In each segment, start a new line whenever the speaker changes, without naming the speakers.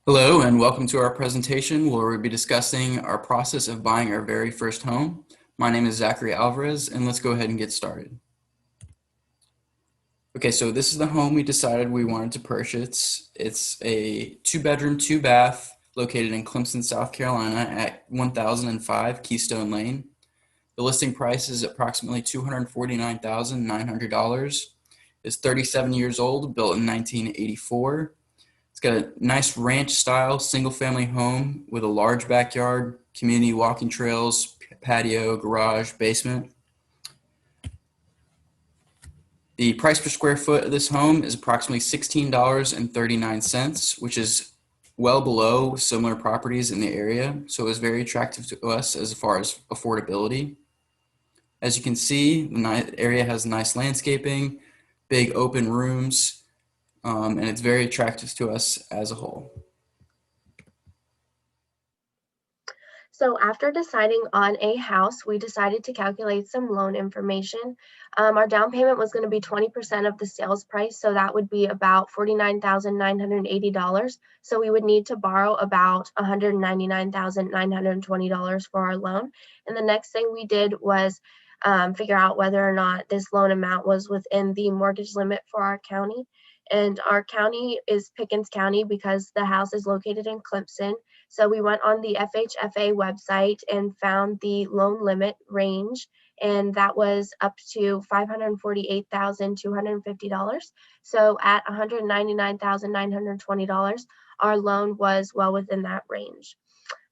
Hello and welcome to our presentation where we'll be discussing our process of buying our very first home. My name is Zachary Alvarez and let's go ahead and get started. Okay, so this is the home we decided we wanted to purchase. It's a 2-bedroom, 2-bath located in Clemson, South Carolina at 1005 Keystone Lane. The listing price is approximately $249,900. It's 37 years old, built in 1984. It's got a nice ranch style single family home with a large backyard, community walking trails, patio, garage, basement. The price per square foot of this home is approximately $16.39, which is well below similar properties in the area. So it was very attractive to us as far as affordability. As you can see, the area has nice landscaping, big open rooms, and it's very attractive to us as a whole.
So after deciding on a house, we decided to calculate some loan information. Our down payment was going to be 20% of the sales price, so that would be about $49,980. So we would need to borrow about $199,920 for our loan. And the next thing we did was figure out whether or not this loan amount was within the mortgage limit for our county. And our county is Pickens County because the house is located in Clemson. So we went on the FHFA website and found the loan limit range, and that was up to $548,250. So at $199,920, our loan was well within that range.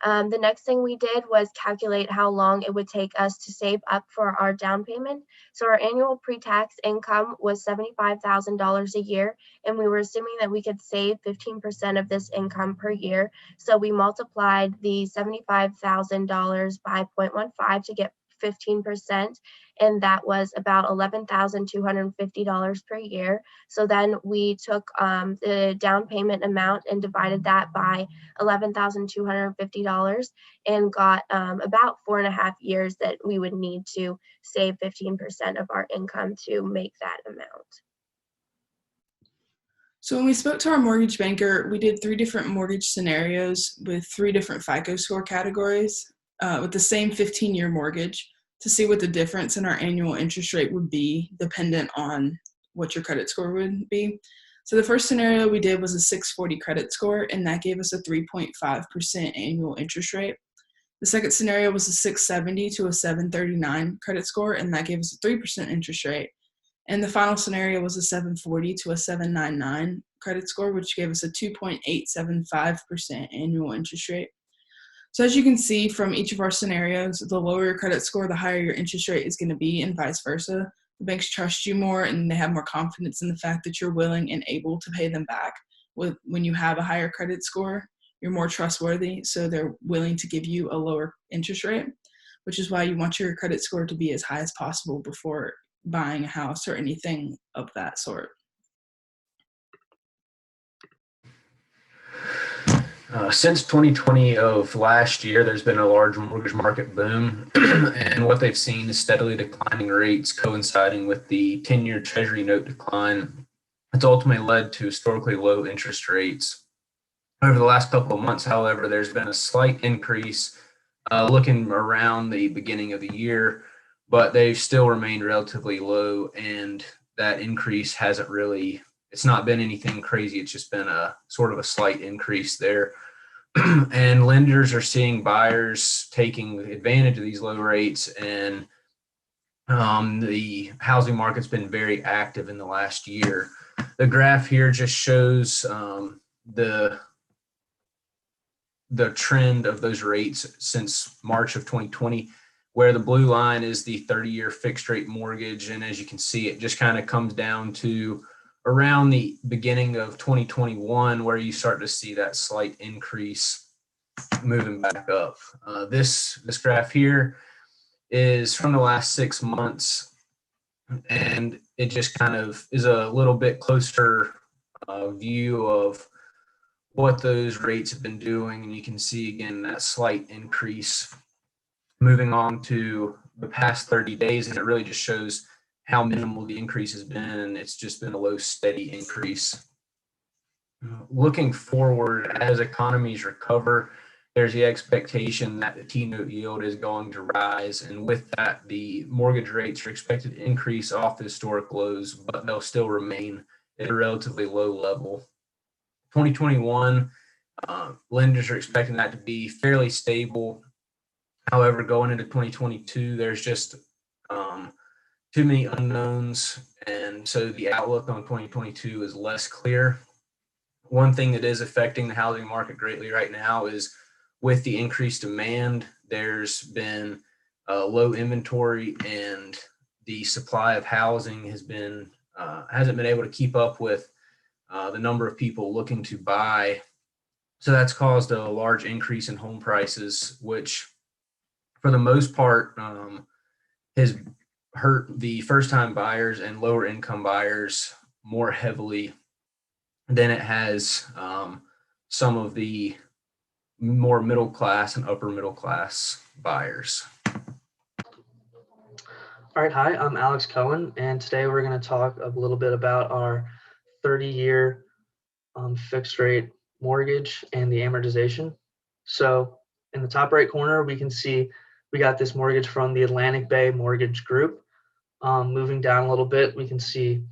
The next thing we did was calculate how long it would take us to save up for our down payment. So our annual pre-tax income was $75,000 a year, and we were assuming that we could save 15% of this income per year. So we multiplied the $75,000 by 0.15 to get 15%, and that was about $11,250 per year. So then we took the down payment amount and divided that by $11,250 and got about 4.5 years that we would need to save 15% of our income to make that amount.
So when we spoke to our mortgage banker, we did 3 different mortgage scenarios with 3 different FICO score categories with the same 15-year mortgage to see what the difference in our annual interest rate would be dependent on what your credit score would be. So the first scenario we did was a 640 credit score, and that gave us a 3.5% annual interest rate. The second scenario was a 670 to a 739 credit score, and that gave us a 3% interest rate. And the final scenario was a 740 to a 799 credit score, which gave us a 2.875% annual interest rate. So as you can see from each of our scenarios, the lower your credit score, the higher your interest rate is going to be, and vice versa. The banks trust you more and they have more confidence in the fact that you're willing and able to pay them back. When you have a higher credit score, you're more trustworthy, so they're willing to give you a lower interest rate, which is why you want your credit score to be as high as possible before buying a house or anything of that sort.
Since 2020 of last year, there's been a large mortgage market boom, and what they've seen is steadily declining rates coinciding with the 10-year Treasury note decline. It's ultimately led to historically low interest rates. Over the last couple of months, however, there's been a slight increase looking around the beginning of the year, but they've still remained relatively low, and that increase hasn't really, it's not been anything crazy. It's just been a sort of a slight increase there. And lenders are seeing buyers taking advantage of these low rates, and the housing market's been very active in the last year. The graph here just shows the trend of those rates since March of 2020, where the blue line is the 30-year fixed rate mortgage. And as you can see, it just kind of comes down to around the beginning of 2021, where you start to see that slight increase moving back up. This graph here is from the last 6 months, and it just kind of is a little bit closer view of what those rates have been doing. And you can see again that slight increase moving on to the past 30 days, and it really just shows how minimal the increase has been. It's just been a low, steady increase. Looking forward, as economies recover, there's the expectation that the T-note yield is going to rise. And with that, the mortgage rates are expected to increase off historic lows, but they'll still remain at a relatively low level. 2021, lenders are expecting that to be fairly stable. However, going into 2022, there's just too many unknowns. And so the outlook on 2022 is less clear. One thing that is affecting the housing market greatly right now is with the increased demand, there's been low inventory, and the supply of housing has been hasn't been able to keep up with the number of people looking to buy. So that's caused a large increase in home prices, which for the most part has hurt the first-time buyers and lower income buyers more heavily than it has some of the more middle class and upper middle class buyers.
All right, hi, I'm Alex Cohen, and today we're going to talk a little bit about our 30-year fixed rate mortgage and the amortization. So in the top right corner, we can see we got this mortgage from the Atlantic Bay Mortgage Group. Moving down a little bit, we can see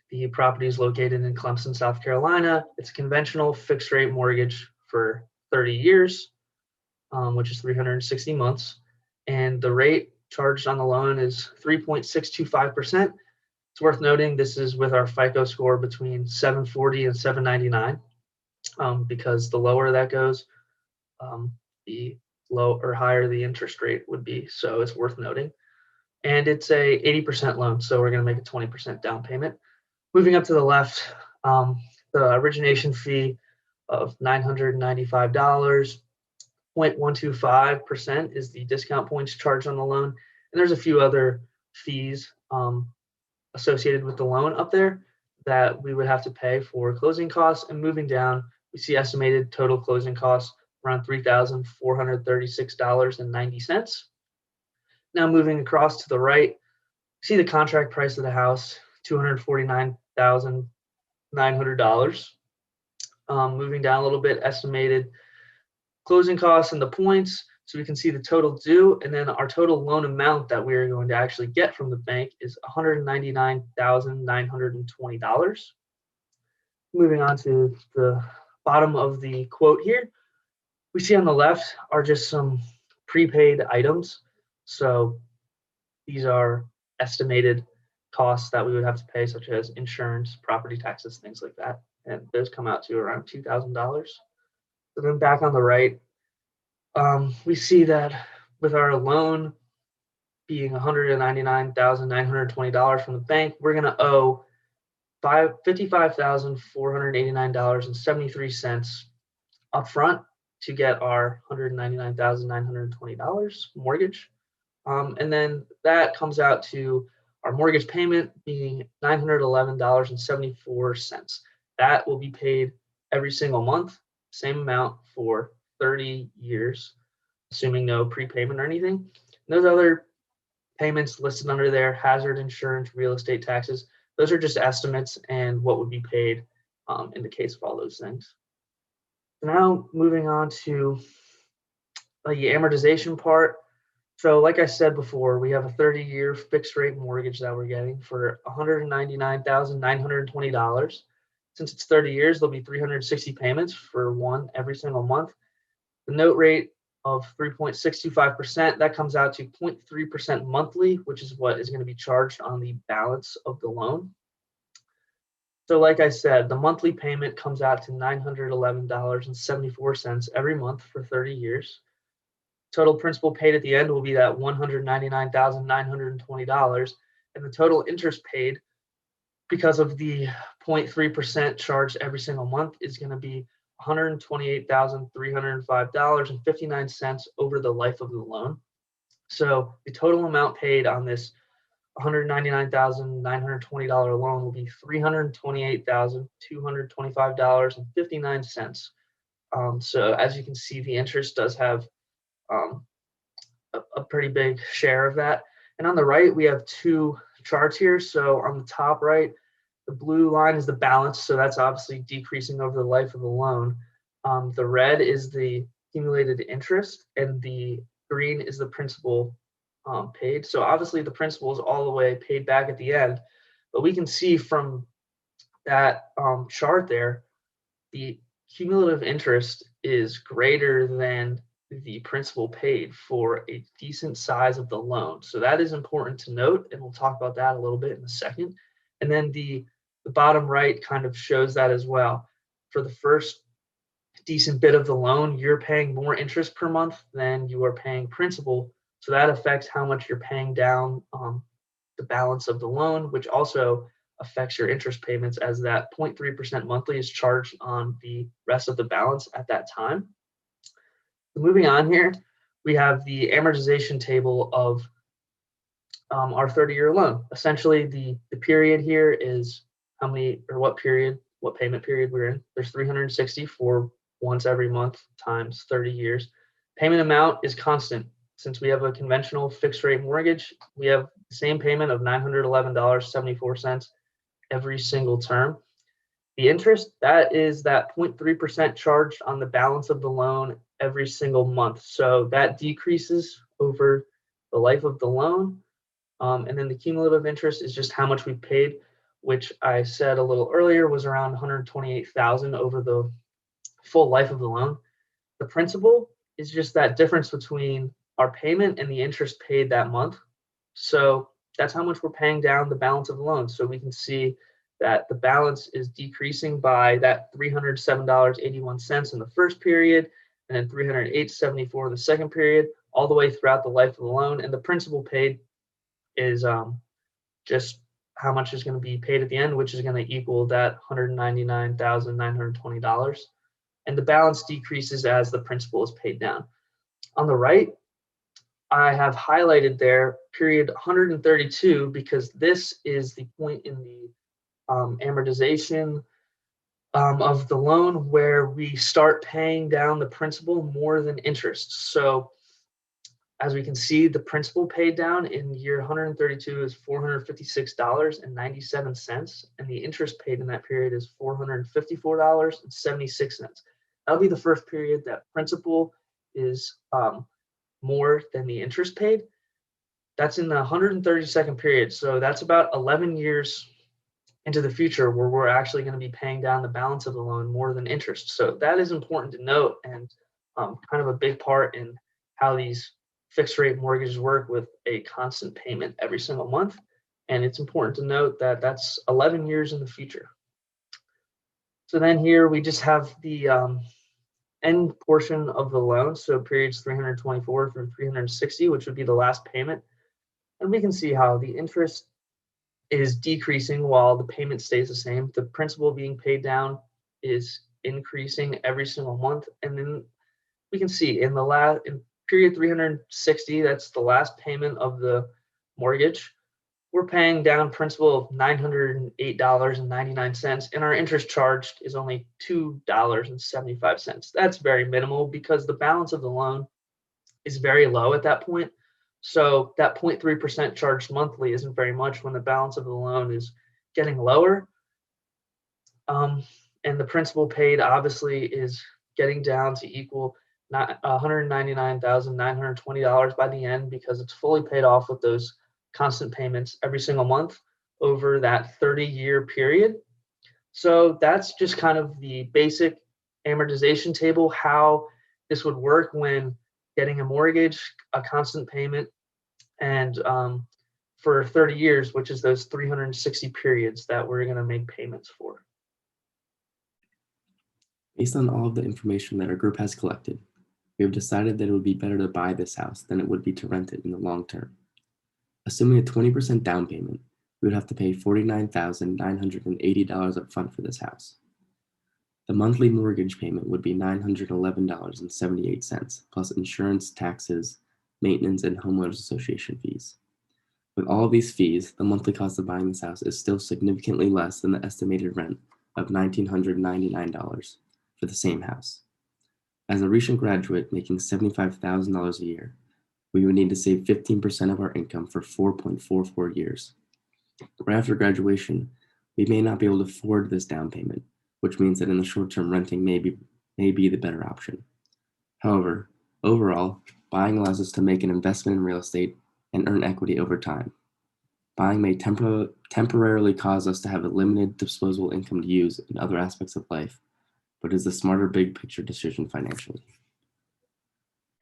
the property is located in Clemson, South Carolina. It's a conventional fixed rate mortgage for 30 years, which is 360 months. And the rate charged on the loan is 3.625%. It's worth noting this is with our FICO score between 740 and 799, because the lower that goes, the low or higher the interest rate would be. So it's worth noting. And it's a 80% loan, so we're going to make a 20% down payment. Moving up to the left, the origination fee of $995, 0.125% is the discount points charged on the loan. And there's a few other fees associated with the loan up there that we would have to pay for closing costs. And moving down, we see estimated total closing costs around $3,436.90. Now moving across to the right, see the contract price of the house, $249,900. Moving down a little bit, estimated closing costs and the points. So we can see the total due, and then our total loan amount that we are going to actually get from the bank is $199,920. Moving on to the bottom of the quote here, we see on the left are just some prepaid items. So these are estimated costs that we would have to pay, such as insurance, property taxes, things like that. And those come out to around $2,000. So then back on the right, we see that with our loan being $199,920 from the bank, we're going to owe $55,489.73 upfront to get our $199,920 mortgage. And then that comes out to our mortgage payment being $911.74. That will be paid every single month, same amount for 30 years, assuming no prepayment or anything. And those other payments listed under there, hazard insurance, real estate taxes, those are just estimates and what would be paid in the case of all those things. Now moving on to the amortization part. So like I said before, we have a 30-year fixed rate mortgage that we're getting for $199,920. Since it's 30 years, there'll be 360 payments for one every single month. The note rate of 3.625%, that comes out to 0.3% monthly, which is what is going to be charged on the balance of the loan. So like I said, the monthly payment comes out to $911.74 every month for 30 years. Total principal paid at the end will be that $199,920, and the total interest paid because of the 0.3% charged every single month is going to be $128,305.59 over the life of the loan. So the total amount paid on this $199,920 loan will be $328,225.59. So as you can see, the interest does have a pretty big share of that. And on the right, we have two charts here. So on the top right, The blue line is the balance, so that's obviously decreasing over the life of the loan. The red is the accumulated interest, and the green is the principal paid. So obviously the principal is all the way paid back at the end, but we can see from that chart there, the cumulative interest is greater than the principal paid for a decent size of the loan. So that is important to note, and we'll talk about that a little bit in a second. And then the bottom right kind of shows that as well. For the first decent bit of the loan, you're paying more interest per month than you are paying principal. So that affects how much you're paying down the balance of the loan, which also affects your interest payments, as that 0.3% monthly is charged on the rest of the balance at that time. So moving on here, we have the amortization table of our 30-year loan. Essentially, the period here is how many, or what payment period we're in. There's 360 for once every month times 30 years. Payment amount is constant. Since we have a conventional fixed rate mortgage, we have the same payment of $911.74 every single term. The interest, that is that 0.3% charged on the balance of the loan every single month. So that decreases over the life of the loan. And then the cumulative interest is just how much we paid, which I said a little earlier was around $128,000 over the full life of the loan. The principal is just that difference between our payment and the interest paid that month. So that's how much we're paying down the balance of the loan. So we can see that the balance is decreasing by that $307.81 in the first period, and then $308.74 in the second period, all the way throughout the life of the loan. And the principal paid is just how much is going to be paid at the end, which is going to equal that $199,920. And the balance decreases as the principal is paid down. On the right, I have highlighted there period 132, because this is the point in the amortization of the loan where we start paying down the principal more than interest. So as we can see, the principal paid down in year 132 is $456.97, and the interest paid in that period is $454.76. That'll be the first period that principal is more than the interest paid. That's in the 132nd period. So that's about 11 years into the future where we're actually going to be paying down the balance of the loan more than interest. So that is important to note, and kind of a big part in how these fixed rate mortgages work with a constant payment every single month. And it's important to note that that's 11 years in the future. So then here we just have the end portion of the loan. So periods 324 through 360, which would be the last payment. And we can see how the interest is decreasing while the payment stays the same. The principal being paid down is increasing every single month. And then we can see in period 360, that's the last payment of the mortgage, we're paying down principal of $908.99, and our interest charged is only $2.75. That's very minimal because the balance of the loan is very low at that point. So that 0.3% charged monthly isn't very much when the balance of the loan is getting lower. And the principal paid obviously is getting down to equal $199,920 by the end, because it's fully paid off with those constant payments every single month over that 30-year period. So that's just kind of the basic amortization table, how this would work when getting a mortgage, a constant payment, and for 30 years, which is those 360 periods that we're going to make payments for.
Based on all of the information that our group has collected, we have decided that it would be better to buy this house than it would be to rent it in the long term. Assuming a 20% down payment, we would have to pay $49,980 up front for this house. The monthly mortgage payment would be $911.78, plus insurance, taxes, maintenance, and homeowners association fees. With all of these fees, the monthly cost of buying this house is still significantly less than the estimated rent of $1,999 for the same house. As a recent graduate making $75,000 a year, we would need to save 15% of our income for 4.44 years. Right after graduation, We may not be able to afford this down payment, which means that in the short term, renting may be the better option. However, overall, buying allows us to make an investment in real estate and earn equity over time. Buying may temporarily cause us to have a limited disposable income to use in other aspects of life, but is a smarter big picture decision financially.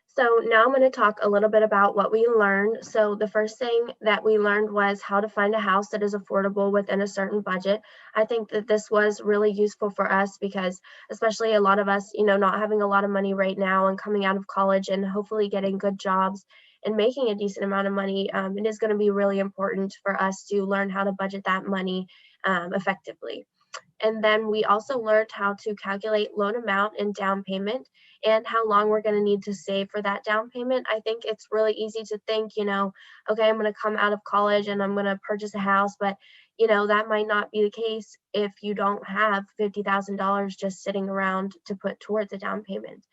So now I'm going to talk a little bit about what we learned. So the first thing that we learned was how to find a house that is affordable within a certain budget. I think that this was really useful for us because especially a lot of us, not having a lot of money right now and coming out of college and hopefully getting good jobs and making a decent amount of money, it is going to be really important for us to learn how to budget that money effectively. And then we also learned how to calculate loan amount and down payment and how long we're going to need to save for that down payment. I think it's really easy to think, okay, I'm going to come out of college and I'm going to purchase a house, but that might not be the case if you don't have $50,000 just sitting around to put towards a down payment.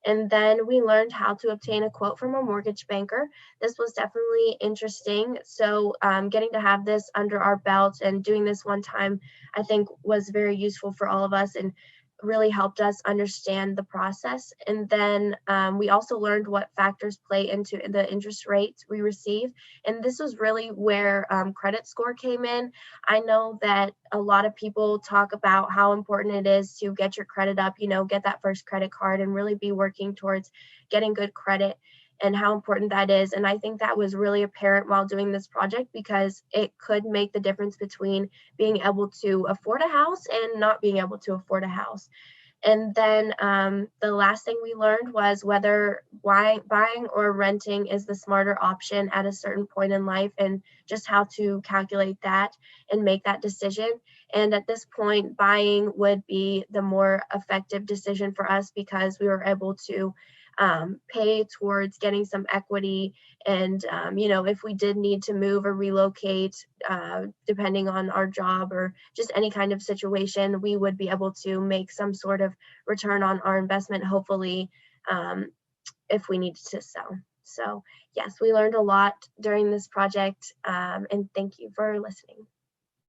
And then we learned how to obtain a quote from a mortgage banker. This was definitely interesting. So getting to have this under our belt and doing this one time, I think was very useful for all of us and really helped us understand the process. And then we also learned what factors play into the interest rates we receive. And this was really where credit score came in. I know that a lot of people talk about how important it is to get your credit up, get that first credit card and really be working towards getting good credit and how important that is. And I think that was really apparent while doing this project because it could make the difference between being able to afford a house and not being able to afford a house. And then the last thing we learned was whether buying or renting is the smarter option at a certain point in life and just how to calculate that and make that decision. And at this point, buying would be the more effective decision for us because we were able to pay towards getting some equity. And, if we did need to move or relocate, depending on our job or just any kind of situation, we would be able to make some sort of return on our investment, hopefully, if we needed to sell. So yes, we learned a lot during this project, and thank you for listening.